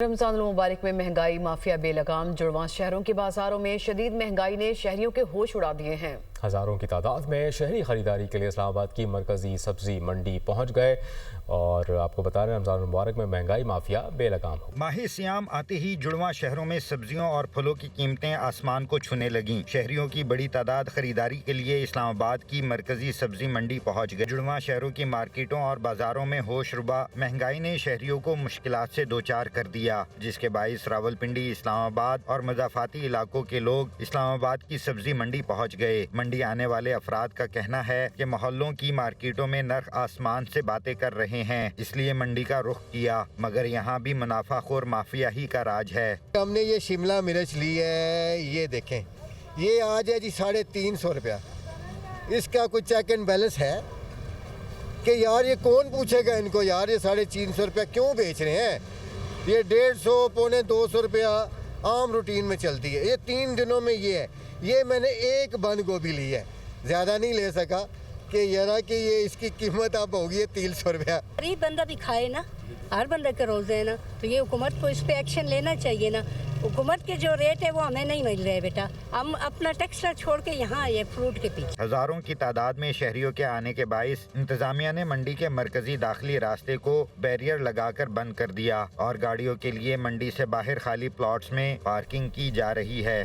رمضان المبارک میں مہنگائی مافیا بے لگام جڑواں شہروں کے بازاروں میں شدید مہنگائی نے شہریوں کے ہوش اڑا دیے ہیں۔ ہزاروں کی تعداد میں شہری خریداری کے لیے اسلام آباد کی مرکزی سبزی منڈی پہنچ گئے اور آپ کو بتا رہے ہیں رمضان المبارک میں مہنگائی مافیا بے لگام ہو۔ ماہ سیام آتے ہی جڑواں شہروں میں سبزیوں اور پھلوں کی قیمتیں آسمان کو چھونے لگیں۔ شہریوں کی بڑی تعداد خریداری کے لیے اسلام آباد کی مرکزی سبزی منڈی پہنچ گئے۔ جڑواں شہروں کی مارکیٹوں اور بازاروں میں ہوش ربا مہنگائی نے شہریوں کو مشکلات سے دوچار کر دیا، جس کے باعث راولپنڈی، اسلام آباد اور مضافاتی علاقوں کے لوگ اسلام آباد کی سبزی منڈی پہنچ گئے۔ منڈی آنے والے افراد کا کہنا ہے کہ محلوں کی مارکیٹوں میں نرخ آسمان سے باتیں کر رہے ہیں، اس لیے منڈی کا رخ کیا، مگر یہاں بھی منافع خور مافیا ہی کا راج ہے۔ ہم نے یہ شملہ مرچ لی ہے، یہ دیکھیں، یہ آج ہے جی 350 روپیہ۔ اس کا کوئی چیک اینڈ بیلنس ہے کہ یار یہ کون پوچھے گا ان کو، یار یہ 350 روپیہ کیوں بیچ رہے ہیں؟ یہ 150 پونے 200 روپیہ عام روٹین میں چلتی ہے۔ یہ 3 دنوں میں یہ ہے۔ یہ میں نے ایک بند گوبھی لی ہے، زیادہ نہیں لے سکا کہ یہ اس کی قیمت اب ہوگی 300 روپیہ۔ غریب بندہ بھی کھائے نا، ہر بندے کا روزہ ہے نا، تو یہ حکومت کو اس پہ ایکشن لینا چاہیے نا۔ حکومت کے جو ریٹ ہے وہ ہمیں نہیں مل رہے بیٹا، ہم اپنا ٹیکسٹر چھوڑ کے یہاں آئے فروٹ کے پیچھے۔ ہزاروں کی تعداد میں شہریوں کے آنے کے باعث انتظامیہ نے منڈی کے مرکزی داخلی راستے کو بیریئر لگا کر بند کر دیا اور گاڑیوں کے لیے منڈی سے باہر خالی پلاٹس میں پارکنگ کی جا رہی ہے۔